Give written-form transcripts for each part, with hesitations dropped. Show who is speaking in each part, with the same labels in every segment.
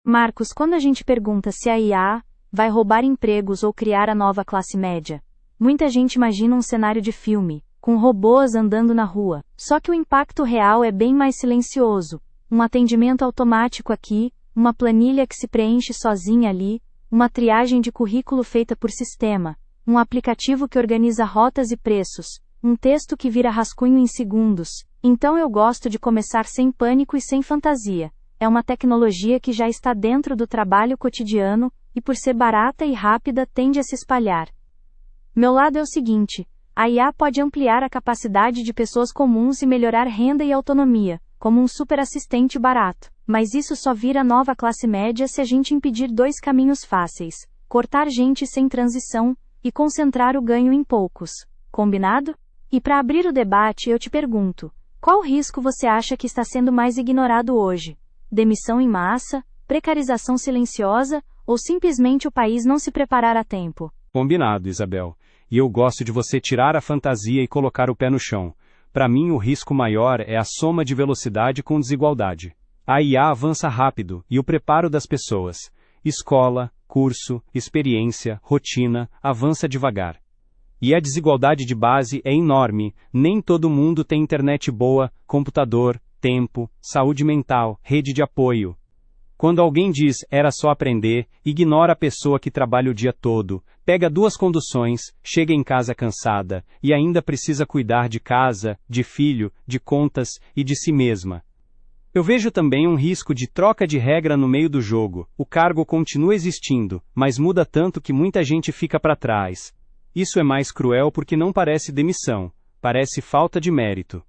Speaker 1: Marcos, quando a gente pergunta se a IA vai roubar empregos ou criar a nova classe média, muita gente imagina um cenário de filme, com robôs andando na rua. Só que o impacto real é bem mais silencioso. Um atendimento automático aqui, uma planilha que se preenche sozinha ali, uma triagem de currículo feita por sistema, um aplicativo que organiza rotas e preços, um texto que vira rascunho em segundos. Então eu gosto de começar sem pânico e sem fantasia. É uma tecnologia que já está dentro do trabalho cotidiano, e por ser barata e rápida tende a se espalhar. Meu lado é o seguinte: a IA pode ampliar a capacidade de pessoas comuns e melhorar renda e autonomia, como um superassistente barato. Mas isso só vira nova classe média se a gente impedir dois caminhos fáceis: cortar gente sem transição e concentrar o ganho em poucos. Combinado? E para abrir o debate, eu te pergunto: qual risco você acha que está sendo mais ignorado hoje? Demissão em massa, precarização silenciosa, ou simplesmente o país não se preparar a tempo?
Speaker 2: Combinado, Isabel. E eu gosto de você tirar a fantasia e colocar o pé no chão. Para mim, o risco maior é a soma de velocidade com desigualdade. A IA avança rápido, e o preparo das pessoas, escola, curso, experiência, rotina, avança devagar. E a desigualdade de base é enorme. Nem todo mundo tem internet boa, computador, tempo, saúde mental, rede de apoio. Quando alguém diz, era só aprender, ignora a pessoa que trabalha o dia todo, pega duas conduções, chega em casa cansada, e ainda precisa cuidar de casa, de filho, de contas e de si mesma. Eu vejo também um risco de troca de regra no meio do jogo. O cargo continua existindo, mas muda tanto que muita gente fica para trás. Isso é mais cruel porque não parece demissão, parece falta de mérito.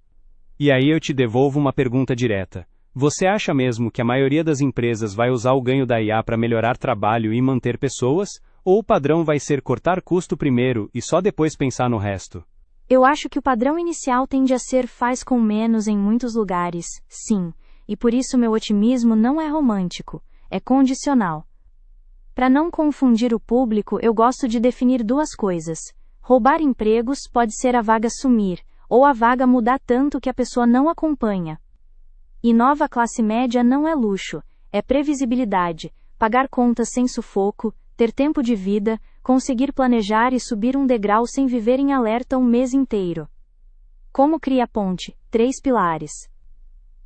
Speaker 2: E aí eu te devolvo uma pergunta direta. Você acha mesmo que a maioria das empresas vai usar o ganho da IA para melhorar trabalho e manter pessoas? Ou o padrão vai ser cortar custo primeiro e só depois pensar no resto?
Speaker 1: Eu acho que o padrão inicial tende a ser faz com menos em muitos lugares, sim, e por isso meu otimismo não é romântico, é condicional. Para não confundir o público, eu gosto de definir duas coisas. Roubar empregos pode ser a vaga sumir, ou a vaga mudar tanto que a pessoa não acompanha. E nova classe média não é luxo, é previsibilidade, pagar contas sem sufoco, ter tempo de vida, conseguir planejar e subir um degrau sem viver em alerta um mês inteiro. Como cria ponte? 3 pilares.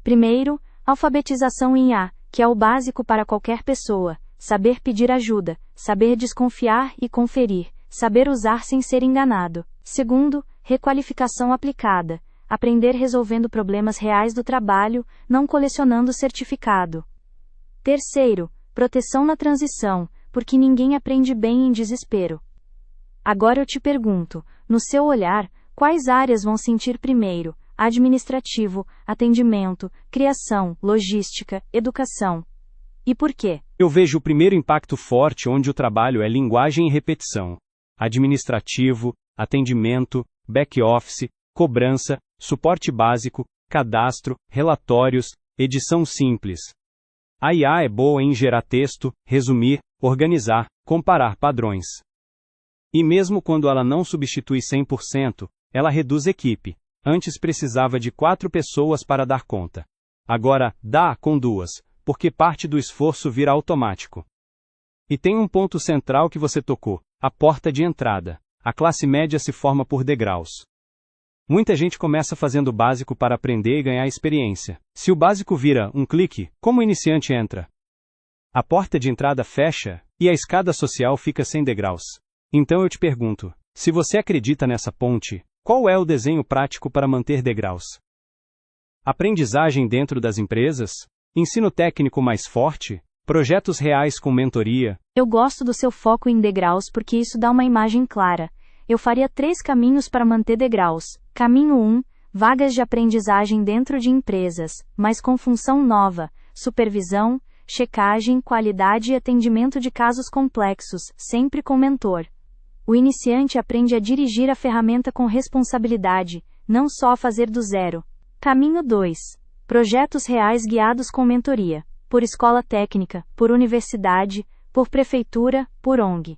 Speaker 1: Primeiro, alfabetização em IA, que é o básico para qualquer pessoa, saber pedir ajuda, saber desconfiar e conferir, saber usar sem ser enganado. Segundo, requalificação aplicada. Aprender resolvendo problemas reais do trabalho, não colecionando certificado. Terceiro, proteção na transição, porque ninguém aprende bem em desespero. Agora eu te pergunto, no seu olhar, quais áreas vão sentir primeiro? Administrativo, atendimento, criação, logística, educação. E por quê?
Speaker 2: Eu vejo o primeiro impacto forte onde o trabalho é linguagem e repetição. Administrativo, atendimento, back-office, cobrança, suporte básico, cadastro, relatórios, edição simples. A IA é boa em gerar texto, resumir, organizar, comparar padrões. E mesmo quando ela não substitui 100%, ela reduz equipe. Antes precisava de 4 pessoas para dar conta. Agora, dá com 2, porque parte do esforço vira automático. E tem um ponto central que você tocou, a porta de entrada. A classe média se forma por degraus. Muita gente começa fazendo o básico para aprender e ganhar experiência. Se o básico vira um clique, como o iniciante entra? A porta de entrada fecha, e a escada social fica sem degraus. Então eu te pergunto, se você acredita nessa ponte, qual é o desenho prático para manter degraus? Aprendizagem dentro das empresas? Ensino técnico mais forte? Projetos reais com mentoria?
Speaker 1: Eu gosto do seu foco em degraus porque isso dá uma imagem clara. Eu faria 3 caminhos para manter degraus. Caminho 1, vagas de aprendizagem dentro de empresas, mas com função nova, supervisão, checagem, qualidade e atendimento de casos complexos, sempre com mentor. O iniciante aprende a dirigir a ferramenta com responsabilidade, não só a fazer do zero. Caminho 2, projetos reais guiados com mentoria, por escola técnica, por universidade, por prefeitura, por ONG.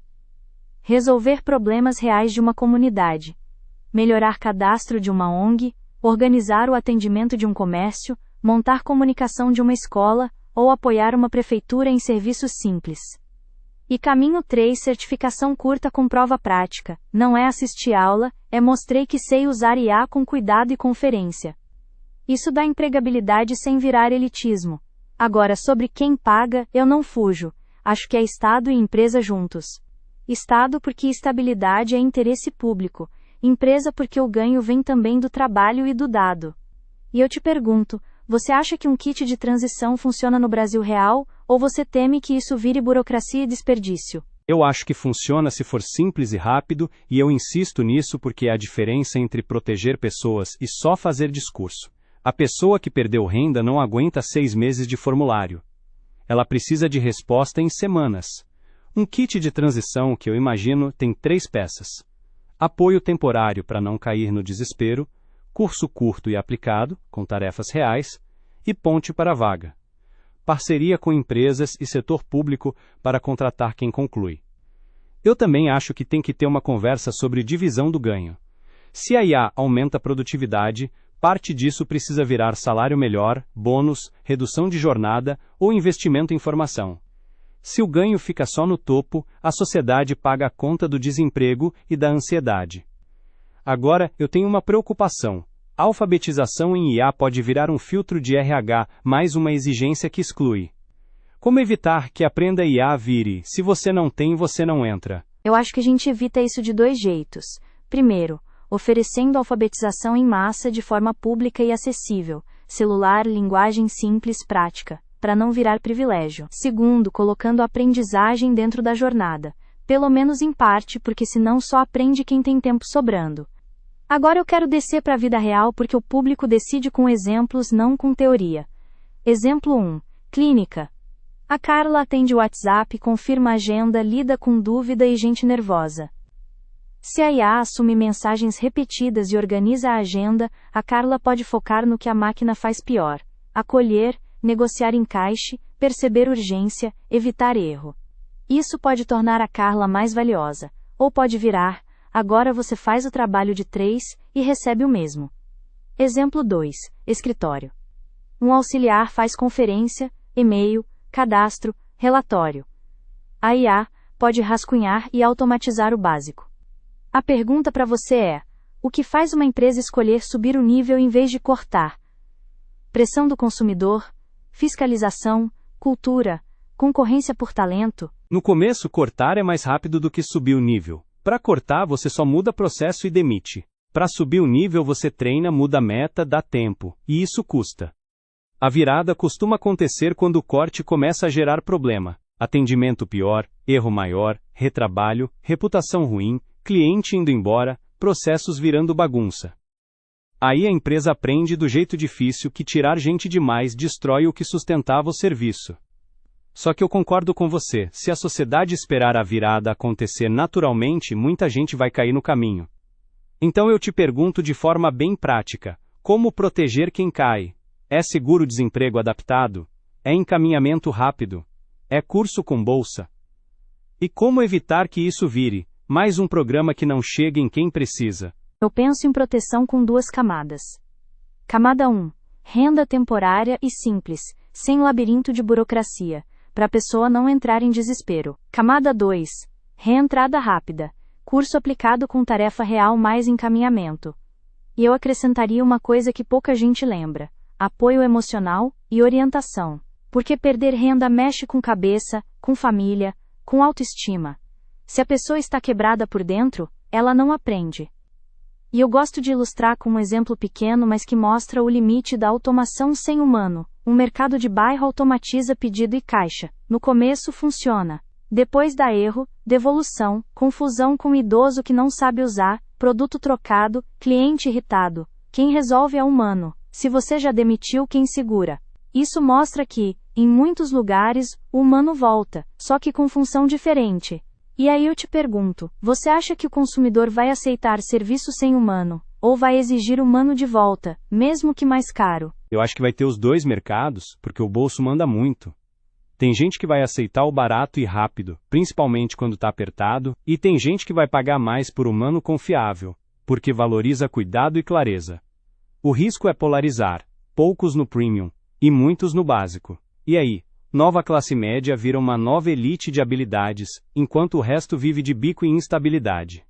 Speaker 1: Resolver problemas reais de uma comunidade. Melhorar cadastro de uma ONG, organizar o atendimento de um comércio, montar comunicação de uma escola, ou apoiar uma prefeitura em serviços simples. E caminho 3, certificação curta com prova prática. Não é assistir aula, é mostrei que sei usar IA com cuidado e conferência. Isso dá empregabilidade sem virar elitismo. Agora, sobre quem paga, eu não fujo. Acho que é Estado e empresa juntos. Estado porque estabilidade é interesse público. Empresa porque o ganho vem também do trabalho e do dado. E eu te pergunto, você acha que um kit de transição funciona no Brasil real, ou você teme que isso vire burocracia e desperdício?
Speaker 2: Eu acho que funciona se for simples e rápido, e eu insisto nisso porque é a diferença entre proteger pessoas e só fazer discurso. A pessoa que perdeu renda não aguenta 6 meses de formulário. Ela precisa de resposta em semanas. Um kit de transição que eu imagino tem 3 peças. Apoio temporário para não cair no desespero, curso curto e aplicado, com tarefas reais, e ponte para a vaga. Parceria com empresas e setor público para contratar quem conclui. Eu também acho que tem que ter uma conversa sobre divisão do ganho. Se a IA aumenta a produtividade, parte disso precisa virar salário melhor, bônus, redução de jornada ou investimento em formação. Se o ganho fica só no topo, a sociedade paga a conta do desemprego e da ansiedade. Agora, eu tenho uma preocupação. A alfabetização em IA pode virar um filtro de RH, mais uma exigência que exclui. Como evitar que aprenda IA vire, se você não tem, você não entra?
Speaker 1: Eu acho que a gente evita isso de 2 jeitos. Primeiro, oferecendo alfabetização em massa de forma pública e acessível, celular, linguagem simples, prática, para não virar privilégio. Segundo, colocando a aprendizagem dentro da jornada, pelo menos em parte, porque senão só aprende quem tem tempo sobrando. Agora eu quero descer para a vida real porque o público decide com exemplos, não com teoria. Exemplo 1. Clínica. A Carla atende o WhatsApp, confirma a agenda, lida com dúvida e gente nervosa. Se a IA assume mensagens repetidas e organiza a agenda, a Carla pode focar no que a máquina faz pior: acolher, negociar encaixe, perceber urgência, evitar erro. Isso pode tornar a Carla mais valiosa, ou pode virar: agora você faz o trabalho de 3 e recebe o mesmo. Exemplo 2. Escritório. Um auxiliar faz conferência, e-mail, cadastro, relatório. A IA pode rascunhar e automatizar o básico. A pergunta para você é: o que faz uma empresa escolher subir o nível em vez de cortar? Pressão do consumidor, fiscalização, cultura, concorrência por talento?
Speaker 2: No começo, cortar é mais rápido do que subir o nível. Para cortar, você só muda processo e demite. Para subir o nível, você treina, muda a meta, dá tempo, e isso custa. A virada costuma acontecer quando o corte começa a gerar problema. Atendimento pior, erro maior, retrabalho, reputação ruim, cliente indo embora, processos virando bagunça. Aí a empresa aprende do jeito difícil que tirar gente demais destrói o que sustentava o serviço. Só que eu concordo com você, se a sociedade esperar a virada acontecer naturalmente, muita gente vai cair no caminho. Então eu te pergunto de forma bem prática, como proteger quem cai? É seguro-desemprego adaptado? É encaminhamento rápido? É curso com bolsa? E como evitar que isso vire mais um programa que não chegue em quem precisa?
Speaker 1: Eu penso em proteção com 2 camadas. Camada 1. Renda temporária e simples, sem labirinto de burocracia, para a pessoa não entrar em desespero. Camada 2. Reentrada rápida, curso aplicado com tarefa real mais encaminhamento. E eu acrescentaria uma coisa que pouca gente lembra: apoio emocional e orientação. Porque perder renda mexe com cabeça, com família, com autoestima. Se a pessoa está quebrada por dentro, ela não aprende. E eu gosto de ilustrar com um exemplo pequeno, mas que mostra o limite da automação sem humano. Um mercado de bairro automatiza pedido e caixa. No começo funciona. Depois dá erro, devolução, confusão com o idoso que não sabe usar, produto trocado, cliente irritado. Quem resolve é humano. Se você já demitiu, quem segura? Isso mostra que, em muitos lugares, o humano volta, só que com função diferente. E aí eu te pergunto, você acha que o consumidor vai aceitar serviço sem humano, ou vai exigir humano de volta, mesmo que mais caro?
Speaker 2: Eu acho que vai ter os 2 mercados, porque o bolso manda muito. Tem gente que vai aceitar o barato e rápido, principalmente quando está apertado, e tem gente que vai pagar mais por humano confiável, porque valoriza cuidado e clareza. O risco é polarizar, poucos no premium, e muitos no básico. E aí, Nova classe média vira uma nova elite de habilidades, enquanto o resto vive de bico e instabilidade.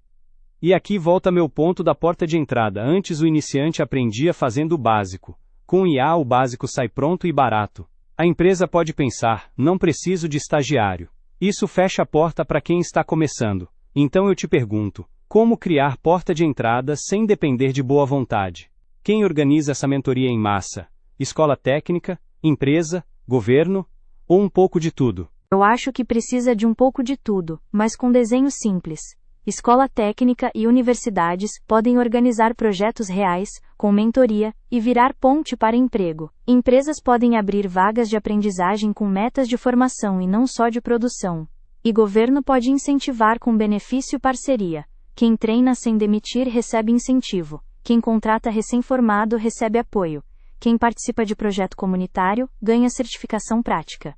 Speaker 2: E aqui volta meu ponto da porta de entrada. Antes o iniciante aprendia fazendo o básico. Com IA o básico sai pronto e barato. A empresa pode pensar, não preciso de estagiário. Isso fecha a porta para quem está começando. Então eu te pergunto, como criar porta de entrada sem depender de boa vontade? Quem organiza essa mentoria em massa? Escola técnica, empresa, governo? Ou um pouco de tudo?
Speaker 1: Eu acho que precisa de um pouco de tudo, mas com desenho simples. Escola técnica e universidades podem organizar projetos reais, com mentoria, e virar ponte para emprego. Empresas podem abrir vagas de aprendizagem com metas de formação e não só de produção. E governo pode incentivar com benefício e parceria. Quem treina sem demitir recebe incentivo. Quem contrata recém-formado recebe apoio. Quem participa de projeto comunitário ganha certificação prática.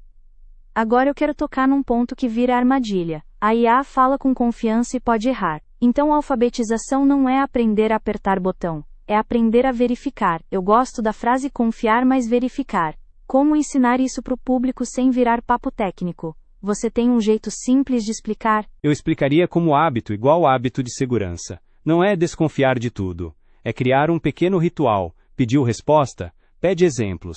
Speaker 1: Agora eu quero tocar num ponto que vira armadilha. A IA fala com confiança e pode errar. Então a alfabetização não é aprender a apertar botão, é aprender a verificar. Eu gosto da frase confiar mais verificar. Como ensinar isso para o público sem virar papo técnico? Você tem um jeito simples de explicar?
Speaker 2: Eu explicaria como hábito igual hábito de segurança. Não é desconfiar de tudo. É criar um pequeno ritual. Pediu resposta? Pede exemplos.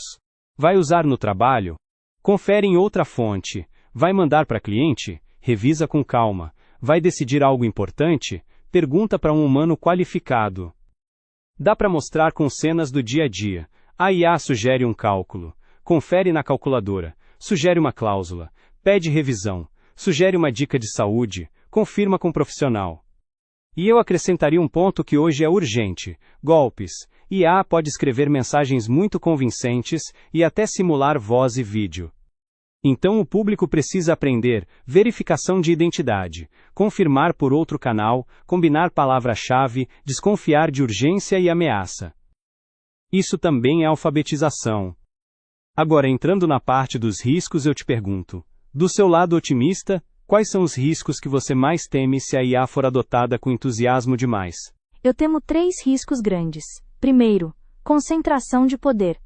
Speaker 2: Vai usar no trabalho? Confere em outra fonte. Vai mandar para cliente? Revisa com calma. Vai decidir algo importante? Pergunta para um humano qualificado. Dá para mostrar com cenas do dia a dia. A IA sugere um cálculo. Confere na calculadora. Sugere uma cláusula. Pede revisão. Sugere uma dica de saúde. Confirma com profissional. E eu acrescentaria um ponto que hoje é urgente. Golpes. IA pode escrever mensagens muito convincentes e até simular voz e vídeo. Então o público precisa aprender verificação de identidade, confirmar por outro canal, combinar palavra-chave, desconfiar de urgência e ameaça. Isso também é alfabetização. Agora, entrando na parte dos riscos, eu te pergunto, do seu lado otimista, quais são os riscos que você mais teme se a IA for adotada com entusiasmo demais?
Speaker 1: Eu temo 3 riscos grandes. Primeiro, concentração de poder.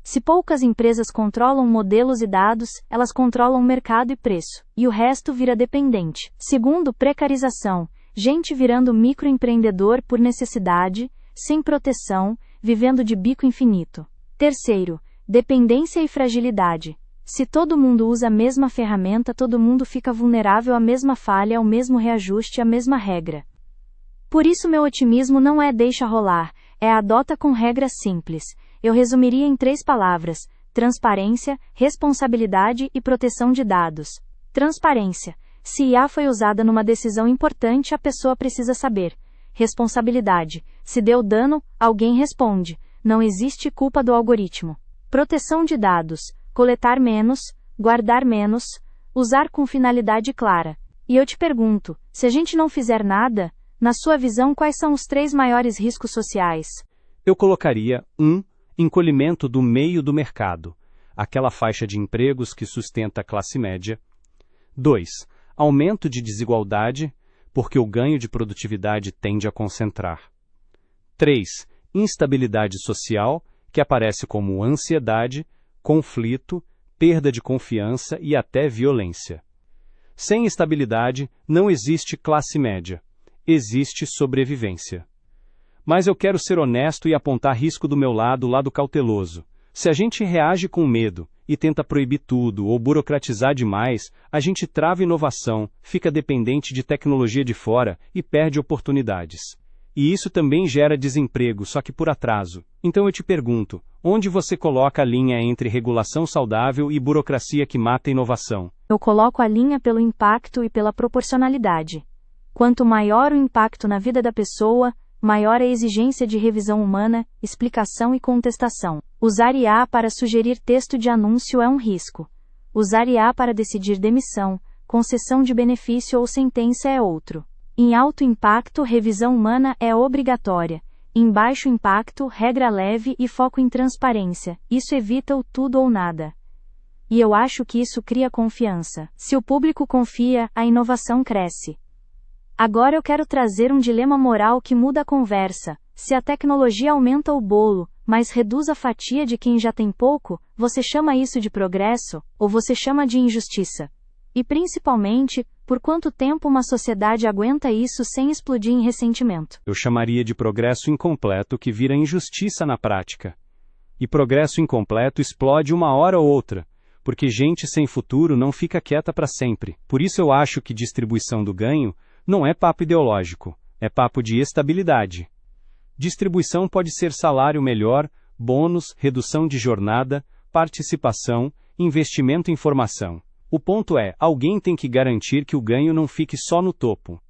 Speaker 1: Se poucas empresas controlam modelos e dados, elas controlam mercado e preço, e o resto vira dependente. Segundo, precarização. Gente virando microempreendedor por necessidade, sem proteção, vivendo de bico infinito. Terceiro, dependência e fragilidade. Se todo mundo usa a mesma ferramenta, todo mundo fica vulnerável à mesma falha, ao mesmo reajuste, à mesma regra. Por isso meu otimismo não é deixa rolar, é adota com regras simples. Eu resumiria em 3 palavras: transparência, responsabilidade e proteção de dados. Transparência. Se IA foi usada numa decisão importante, a pessoa precisa saber. Responsabilidade. Se deu dano, alguém responde. Não existe culpa do algoritmo. Proteção de dados. Coletar menos, guardar menos, usar com finalidade clara. E eu te pergunto, se a gente não fizer nada, na sua visão quais são os 3 maiores riscos sociais?
Speaker 2: Eu colocaria 1. Encolhimento do meio do mercado, aquela faixa de empregos que sustenta a classe média. 2. Aumento de desigualdade, porque o ganho de produtividade tende a concentrar. 3. Instabilidade social, que aparece como ansiedade, conflito, perda de confiança e até violência. Sem estabilidade, não existe classe média. Existe sobrevivência. Mas eu quero ser honesto e apontar risco do meu lado, o lado cauteloso. Se a gente reage com medo e tenta proibir tudo ou burocratizar demais, a gente trava inovação, fica dependente de tecnologia de fora e perde oportunidades. E isso também gera desemprego, só que por atraso. Então eu te pergunto, onde você coloca a linha entre regulação saudável e burocracia que mata a inovação?
Speaker 1: Eu coloco a linha pelo impacto e pela proporcionalidade. Quanto maior o impacto na vida da pessoa, maior a exigência de revisão humana, explicação e contestação. Usar IA para sugerir texto de anúncio é um risco. Usar IA para decidir demissão, concessão de benefício ou sentença é outro. Em alto impacto, revisão humana é obrigatória. Em baixo impacto, regra leve e foco em transparência. Isso evita o tudo ou nada. E eu acho que isso cria confiança. Se o público confia, a inovação cresce. Agora eu quero trazer um dilema moral que muda a conversa. Se a tecnologia aumenta o bolo, mas reduz a fatia de quem já tem pouco, você chama isso de progresso, ou você chama de injustiça? E principalmente, por quanto tempo uma sociedade aguenta isso sem explodir em ressentimento?
Speaker 2: Eu chamaria de progresso incompleto que vira injustiça na prática. E progresso incompleto explode uma hora ou outra, porque gente sem futuro não fica quieta para sempre. Por isso eu acho que distribuição do ganho não é papo ideológico, é papo de estabilidade. Distribuição pode ser salário melhor, bônus, redução de jornada, participação, investimento em formação. O ponto é, alguém tem que garantir que o ganho não fique só no topo.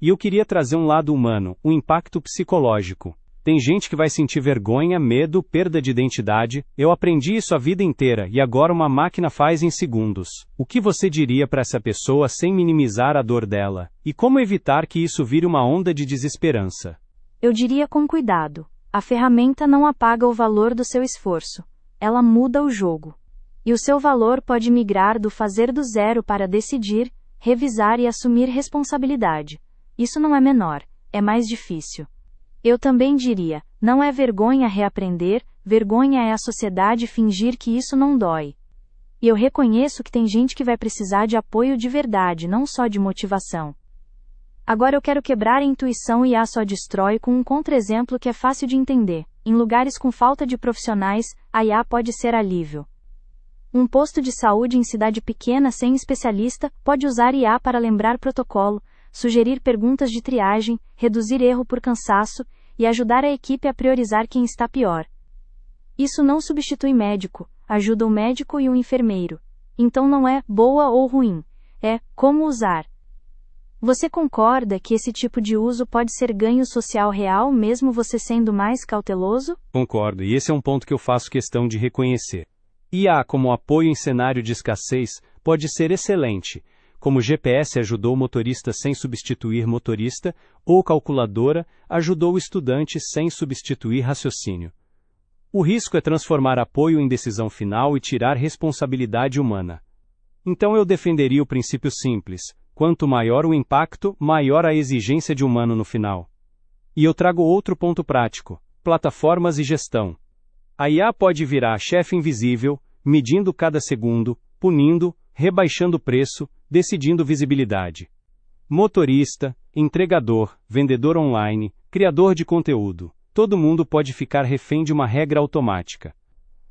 Speaker 2: E eu queria trazer um lado humano, um impacto psicológico. Tem gente que vai sentir vergonha, medo, perda de identidade. Eu aprendi isso a vida inteira e agora uma máquina faz em segundos. O que você diria para essa pessoa sem minimizar a dor dela? E como evitar que isso vire uma onda de desesperança?
Speaker 1: Eu diria com cuidado. A ferramenta não apaga o valor do seu esforço. Ela muda o jogo. E o seu valor pode migrar do fazer do zero para decidir, revisar e assumir responsabilidade. Isso não é menor, é mais difícil. Eu também diria, não é vergonha reaprender, vergonha é a sociedade fingir que isso não dói. E eu reconheço que tem gente que vai precisar de apoio de verdade, não só de motivação. Agora eu quero quebrar a intuição IA só destrói com um contra-exemplo que é fácil de entender. Em lugares com falta de profissionais, a IA pode ser alívio. Um posto de saúde em cidade pequena sem especialista pode usar IA para lembrar protocolo, sugerir perguntas de triagem, reduzir erro por cansaço e ajudar a equipe a priorizar quem está pior. Isso não substitui médico, ajuda o médico e o enfermeiro. Então não é boa ou ruim, é como usar. Você concorda que esse tipo de uso pode ser ganho social real mesmo você sendo mais cauteloso?
Speaker 2: Concordo, e esse é um ponto que eu faço questão de reconhecer. IA como apoio em cenário de escassez pode ser excelente, como GPS ajudou o motorista sem substituir motorista, ou calculadora ajudou o estudante sem substituir raciocínio. O risco é transformar apoio em decisão final e tirar responsabilidade humana. Então eu defenderia o princípio simples: quanto maior o impacto, maior a exigência de humano no final. E eu trago outro ponto prático: plataformas e gestão. A IA pode virar chefe invisível, medindo cada segundo, punindo, rebaixando preço, decidindo visibilidade. Motorista, entregador, vendedor online, criador de conteúdo. Todo mundo pode ficar refém de uma regra automática.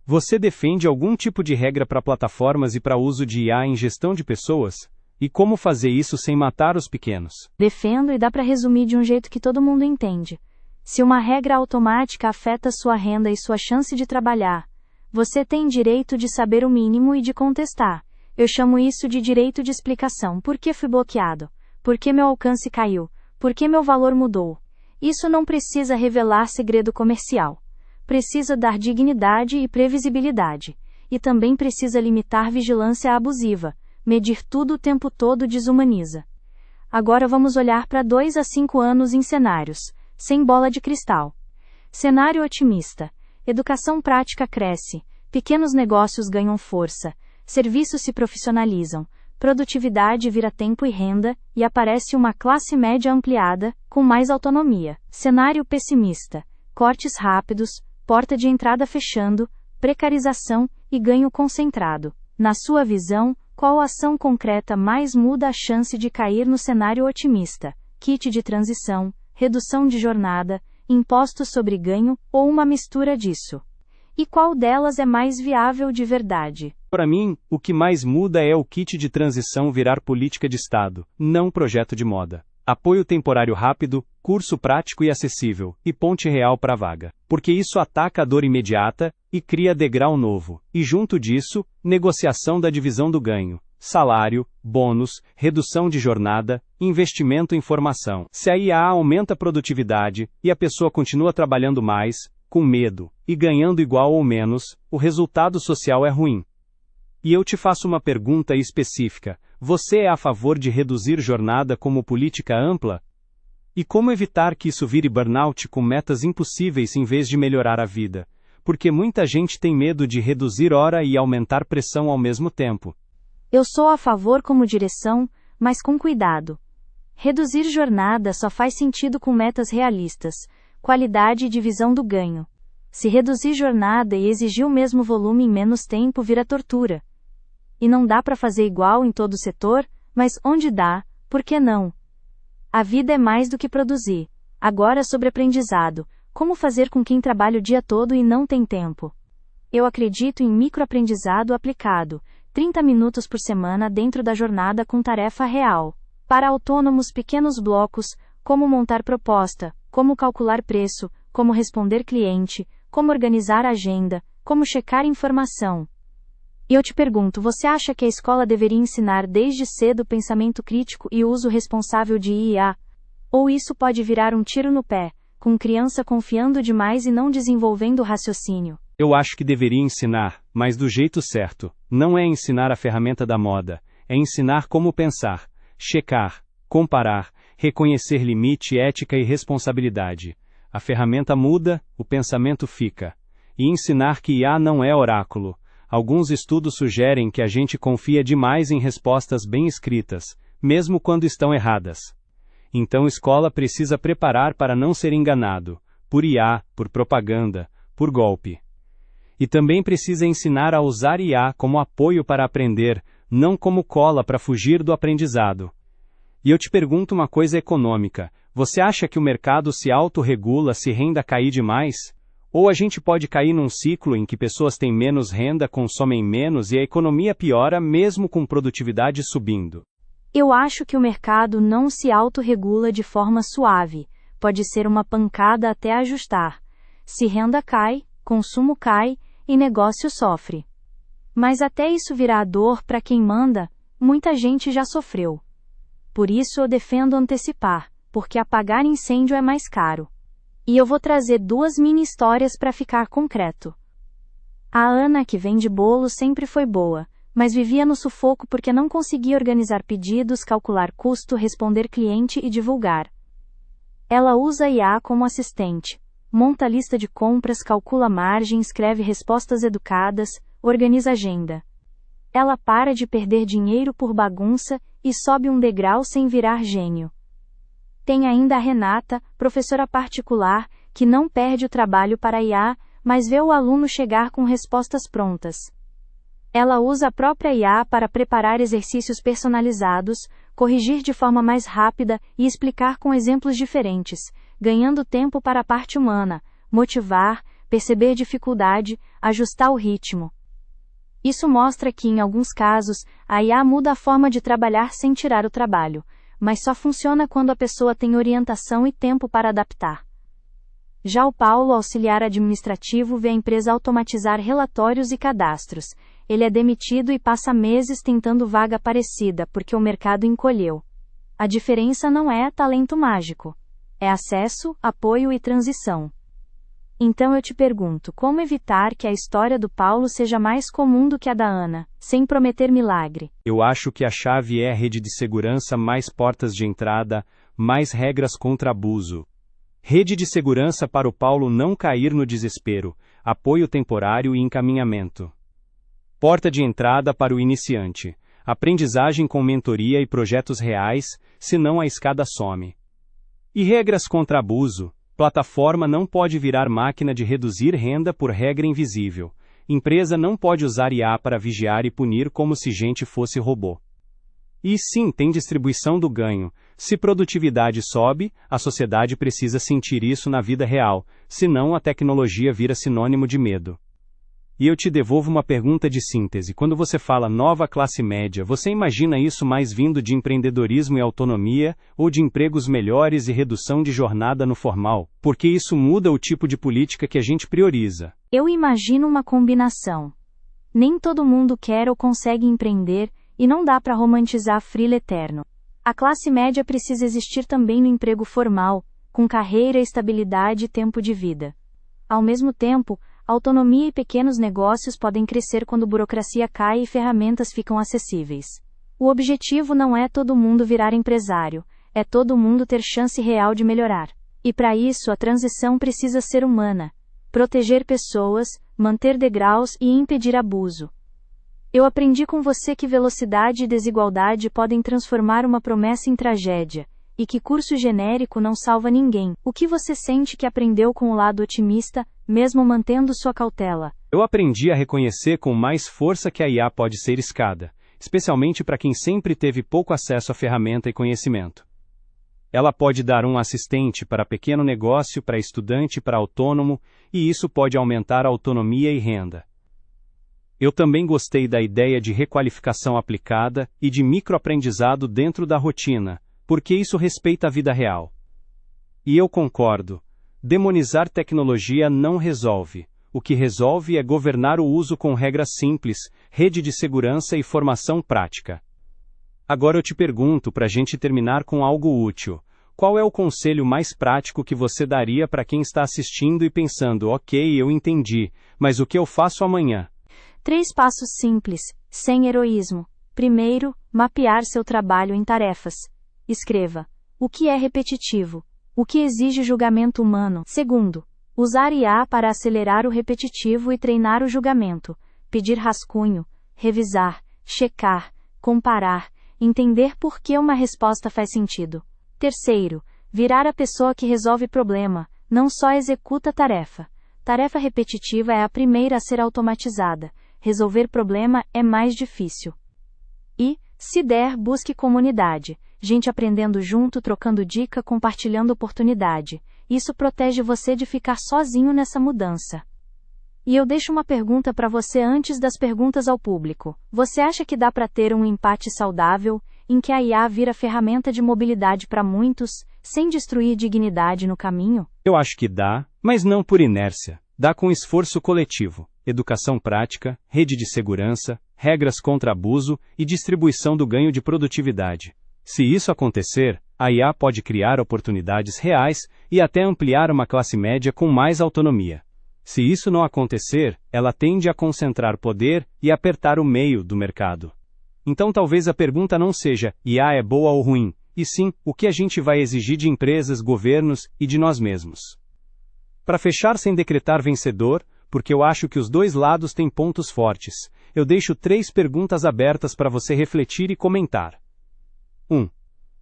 Speaker 2: Você defende algum tipo de regra para plataformas e para uso de IA em gestão de pessoas? E como fazer isso sem matar os pequenos?
Speaker 1: Defendo e dá para resumir de um jeito que todo mundo entende. Se uma regra automática afeta sua renda e sua chance de trabalhar, você tem direito de saber o mínimo e de contestar. Eu chamo isso de direito de explicação. Por que fui bloqueado? Por que meu alcance caiu? Por que meu valor mudou? Isso não precisa revelar segredo comercial. Precisa dar dignidade e previsibilidade. E também precisa limitar vigilância abusiva. Medir tudo o tempo todo desumaniza. Agora vamos olhar para 2 a 5 anos em cenários, sem bola de cristal. Cenário otimista. Educação prática cresce. Pequenos negócios ganham força. Serviços se profissionalizam, produtividade vira tempo e renda, e aparece uma classe média ampliada, com mais autonomia. Cenário pessimista: cortes rápidos, porta de entrada fechando, precarização e ganho concentrado. Na sua visão, qual ação concreta mais muda a chance de cair no cenário otimista? Kit de transição, redução de jornada, impostos sobre ganho ou uma mistura disso? E qual delas é mais viável de verdade?
Speaker 2: Para mim, o que mais muda é o kit de transição virar política de Estado, não projeto de moda. Apoio temporário rápido, curso prático e acessível, e ponte real para a vaga. Porque isso ataca a dor imediata e cria degrau novo. E junto disso, negociação da divisão do ganho. Salário, bônus, redução de jornada, investimento em formação. Se a IA aumenta a produtividade e a pessoa continua trabalhando mais, com medo, e ganhando igual ou menos, o resultado social é ruim. E eu te faço uma pergunta específica: você é a favor de reduzir jornada como política ampla? E como evitar que isso vire burnout com metas impossíveis em vez de melhorar a vida? Porque muita gente tem medo de reduzir hora e aumentar pressão ao mesmo tempo.
Speaker 1: Eu sou a favor como direção, mas com cuidado. Reduzir jornada só faz sentido com metas realistas, qualidade e divisão do ganho. Se reduzir jornada e exigir o mesmo volume em menos tempo vira tortura. E não dá para fazer igual em todo o setor, mas onde dá, por que não? A vida é mais do que produzir. Agora sobre aprendizado, como fazer com quem trabalha o dia todo e não tem tempo? Eu acredito em microaprendizado aplicado, 30 minutos por semana dentro da jornada com tarefa real. Para autônomos, pequenos blocos, como montar proposta, como calcular preço, como responder cliente, como organizar a agenda, como checar informação. E eu te pergunto, você acha que a escola deveria ensinar desde cedo pensamento crítico e uso responsável de IA? Ou isso pode virar um tiro no pé, com criança confiando demais e não desenvolvendo raciocínio?
Speaker 2: Eu acho que deveria ensinar, mas do jeito certo. Não é ensinar a ferramenta da moda, é ensinar como pensar, checar, comparar, reconhecer limite, ética e responsabilidade. A ferramenta muda, o pensamento fica. E ensinar que IA não é oráculo. Alguns estudos sugerem que a gente confia demais em respostas bem escritas, mesmo quando estão erradas. Então escola precisa preparar para não ser enganado, por IA, por propaganda, por golpe. E também precisa ensinar a usar IA como apoio para aprender, não como cola para fugir do aprendizado. E eu te pergunto uma coisa econômica, você acha que o mercado se autorregula se renda cair demais? Ou a gente pode cair num ciclo em que pessoas têm menos renda, consomem menos e a economia piora mesmo com produtividade subindo?
Speaker 1: Eu acho que o mercado não se autorregula de forma suave, pode ser uma pancada até ajustar. Se renda cai, consumo cai, e negócio sofre. Mas até isso virar dor para quem manda, muita gente já sofreu. Por isso eu defendo antecipar, porque apagar incêndio é mais caro. E eu vou trazer 2 mini histórias para ficar concreto. A Ana, que vende bolo, sempre foi boa, mas vivia no sufoco porque não conseguia organizar pedidos, calcular custo, responder cliente e divulgar. Ela usa IA como assistente. Monta lista de compras, calcula margem, escreve respostas educadas, organiza agenda. Ela para de perder dinheiro por bagunça e sobe um degrau sem virar gênio. Tem ainda a Renata, professora particular, que não perde o trabalho para IA, mas vê o aluno chegar com respostas prontas. Ela usa a própria IA para preparar exercícios personalizados, corrigir de forma mais rápida e explicar com exemplos diferentes, ganhando tempo para a parte humana, motivar, perceber dificuldade, ajustar o ritmo. Isso mostra que, em alguns casos, a IA muda a forma de trabalhar sem tirar o trabalho, mas só funciona quando a pessoa tem orientação e tempo para adaptar. Já o Paulo, auxiliar administrativo, vê a empresa automatizar relatórios e cadastros. Ele é demitido e passa meses tentando vaga parecida porque o mercado encolheu. A diferença não é talento mágico. É acesso, apoio e transição. Então eu te pergunto, como evitar que a história do Paulo seja mais comum do que a da Ana, sem prometer milagre?
Speaker 2: Eu acho que a chave é rede de segurança, mais portas de entrada, mais regras contra abuso. Rede de segurança para o Paulo não cair no desespero, apoio temporário e encaminhamento. Porta de entrada para o iniciante. Aprendizagem com mentoria e projetos reais, senão a escada some. E regras contra abuso. Plataforma não pode virar máquina de reduzir renda por regra invisível. Empresa não pode usar IA para vigiar e punir como se gente fosse robô. E sim, tem distribuição do ganho. Se produtividade sobe, a sociedade precisa sentir isso na vida real, senão a tecnologia vira sinônimo de medo. E eu te devolvo uma pergunta de síntese. Quando você fala nova classe média, você imagina isso mais vindo de empreendedorismo e autonomia, ou de empregos melhores e redução de jornada no formal? Porque isso muda o tipo de política que a gente prioriza.
Speaker 1: Eu imagino uma combinação. Nem todo mundo quer ou consegue empreender, e não dá para romantizar freela eterno. A classe média precisa existir também no emprego formal, com carreira, estabilidade e tempo de vida. Ao mesmo tempo, autonomia e pequenos negócios podem crescer quando burocracia cai e ferramentas ficam acessíveis. O objetivo não é todo mundo virar empresário, é todo mundo ter chance real de melhorar. E para isso a transição precisa ser humana. Proteger pessoas, manter degraus e impedir abuso. Eu aprendi com você que velocidade e desigualdade podem transformar uma promessa em tragédia, e que curso genérico não salva ninguém. O que você sente que aprendeu com o lado otimista, mesmo mantendo sua cautela.
Speaker 2: Eu aprendi a reconhecer com mais força que a IA pode ser escada, especialmente para quem sempre teve pouco acesso à ferramenta e conhecimento. Ela pode dar um assistente para pequeno negócio, para estudante, para autônomo, e isso pode aumentar a autonomia e renda. Eu também gostei da ideia de requalificação aplicada e de microaprendizado dentro da rotina, porque isso respeita a vida real. E eu concordo. Demonizar tecnologia não resolve. O que resolve é governar o uso com regras simples, rede de segurança e formação prática. Agora eu te pergunto, para a gente terminar com algo útil, qual é o conselho mais prático que você daria para quem está assistindo e pensando, ok, eu entendi, mas o que eu faço amanhã?
Speaker 1: 3 passos simples, sem heroísmo. Primeiro, mapear seu trabalho em tarefas. Escreva: o que é repetitivo? O que exige julgamento humano? Segundo, usar IA para acelerar o repetitivo e treinar o julgamento. Pedir rascunho, revisar, checar, comparar, entender por que uma resposta faz sentido. Terceiro, virar a pessoa que resolve problema, não só executa a tarefa. Tarefa repetitiva é a primeira a ser automatizada. Resolver problema é mais difícil. E, se der, busque comunidade. Gente aprendendo junto, trocando dica, compartilhando oportunidade. Isso protege você de ficar sozinho nessa mudança. E eu deixo uma pergunta para você antes das perguntas ao público. Você acha que dá para ter um empate saudável, em que a IA vira ferramenta de mobilidade para muitos, sem destruir dignidade no caminho?
Speaker 2: Eu acho que dá, mas não por inércia. Dá com esforço coletivo. Educação prática, rede de segurança, regras contra abuso e distribuição do ganho de produtividade. Se isso acontecer, a IA pode criar oportunidades reais e até ampliar uma classe média com mais autonomia. Se isso não acontecer, ela tende a concentrar poder e apertar o meio do mercado. Então talvez a pergunta não seja, IA é boa ou ruim, e sim, o que a gente vai exigir de empresas, governos e de nós mesmos. Para fechar sem decretar vencedor, porque eu acho que os dois lados têm pontos fortes, eu deixo 3 perguntas abertas para você refletir e comentar. 1.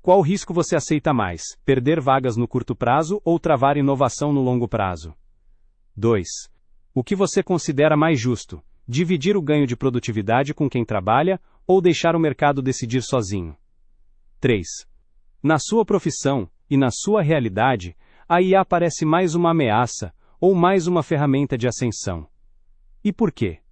Speaker 2: Qual risco você aceita mais, perder vagas no curto prazo ou travar inovação no longo prazo? 2. O que você considera mais justo, dividir o ganho de produtividade com quem trabalha ou deixar o mercado decidir sozinho? 3. Na sua profissão e na sua realidade, a IA parece mais uma ameaça ou mais uma ferramenta de ascensão. E por quê?